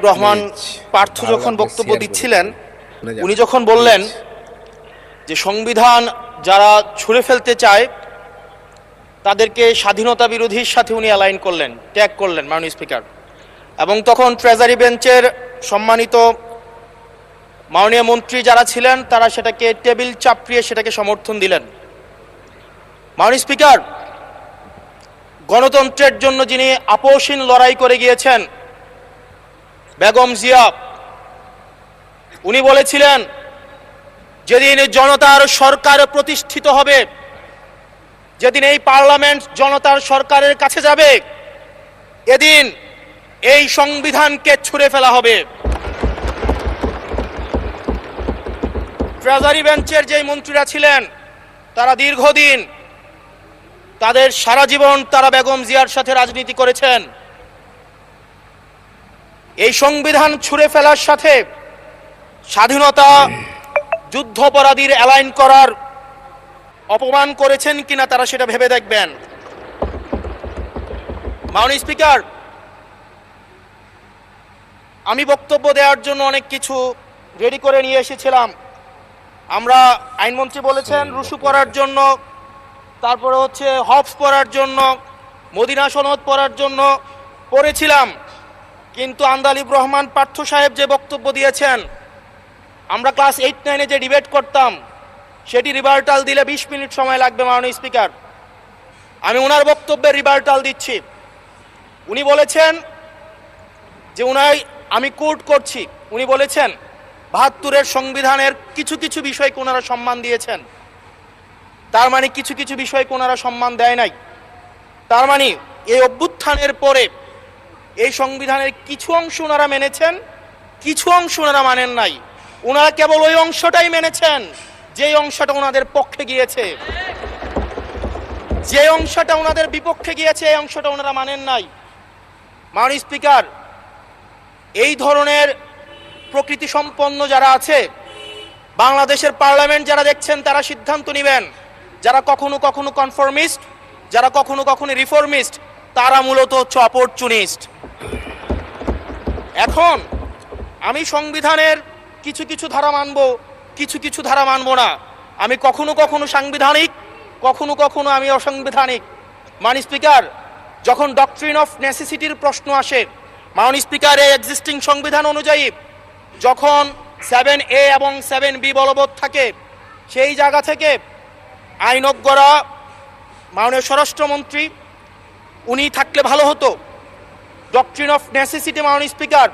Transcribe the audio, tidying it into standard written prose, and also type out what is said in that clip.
রহমান পার্থ যখন বক্তব্য দিচ্ছিলেন, উনি যখন বললেন যে সংবিধান যারা ছুঁড়ে ফেলতে চায় তাদেরকে স্বাধীনতা বিরোধীর সাথে উনি অ্যালাইন করলেন, ট্যাগ করলেন মাননীয় স্পিকার। এবং তখন ট্রেজারি বেঞ্চের সম্মানিত মাননীয় মন্ত্রী যারা ছিলেন তারা সেটাকে টেবিল চাপড়িয়ে সেটাকে সমর্থন দিলেন। মাননীয় স্পিকার, গণতন্ত্রের জন্য যিনি আপোষহীন লড়াই করে গিয়েছেন বেগম জিয়া, উনি বলেছিলেন যেদিন জনতার সরকার প্রতিষ্ঠিত হবে, যেদিন এই পার্লামেন্ট জনতার সরকারের কাছে যাবে, এদিন এই সংবিধানকে ছুঁড়ে ফেলা হবে। ট্রেজারি বেঞ্চের যে মন্ত্রীরা ছিলেন তারা দীর্ঘদিন, তাদের সারা জীবন তারা বেগম জিয়ার সাথে রাজনীতি করেছেন। এই সংবিধান ছুঁড়ে ফেলার সাথে স্বাধীনতা যুদ্ধাপরাধীর অ্যালাইন করার অপমান করেছেন কিনা তারা সেটা ভেবে দেখবেন। মাননীয় স্পিকার, আমি বক্তব্য দেওয়ার জন্য অনেক কিছু রেডি করে নিয়ে এসেছিলাম। আমরা আইনমন্ত্রী বলেছেন রুশু পড়ার জন্য, তারপরে হচ্ছে হবস পড়ার জন্য, মদিনা সনদ পড়ার জন্য পড়েছিলাম, কিন্তু আন্দালিব রহমান পার্থ সাহেব যে বক্তব্য দিয়েছেন, আমরা ক্লাস 8-9-এ যে ডিবেট করতাম সেটি রিভার্টাল দিলে 20 মিনিট সময় লাগবে। মাননীয় স্পিকার, আমি ওনার বক্তব্যের রিভার্টাল দিচ্ছি। উনি বলেছেন যে আমি কোট করছি, উনি বলেছেন ৭২-এর সংবিধানের কিছু কিছু বিষয়কে ওনারা সম্মান দিয়েছেন। তার মানে কিছু কিছু বিষয়কে ওনারা সম্মান দেয় নাই। তার মানে এই অভ্যুত্থানের পরে এই সংবিধানের কিছু অংশ ওনারা মেনেছেন, কিছু অংশ ওনারা মানেন নাই। ওনারা কেবল ওই অংশটাই মেনেছেন যে অংশটা ওনাদের পক্ষে গিয়েছে, যে অংশটা ওনাদের বিপক্ষে গিয়েছে এই অংশটা ওনারা মানেন নাই। মাননীয় স্পিকার, এই ধরনের প্রকৃতি সম্পন্ন যারা আছে বাংলাদেশের পার্লামেন্ট যারা দেখছেন তারা সিদ্ধান্ত নেবেন, যারা কখনো কখনো কনফর্মিস্ট, যারা কখনো কখনো রিফর্মিস্ট, তারা মূলত হচ্ছে অপরচুনিস্ট। এখন আমি সংবিধানের কিছু কিছু ধারা মানব, কিছু কিছু ধারা মানব না। আমি কখনো কখনো সাংবিধানিক, কখনো কখনো আমি অসাংবিধানিক। মাননীয় স্পিকার, যখন ডক্ট্রিন অফ নেসেসিটির প্রশ্ন আসে, মাননীয় স্পিকার, এই এক্সিস্টিং সংবিধান অনুযায়ী যখন 7A এবং 7B বলবৎ থাকে, সেই জায়গা থেকে আইনজ্ঞরা, মাননীয় স্বরাষ্ট্রমন্ত্রী উনি থাকলে ভালো হতো। ডক্ট্রিন অফ নেসেসিটি মাননীয় স্পিকার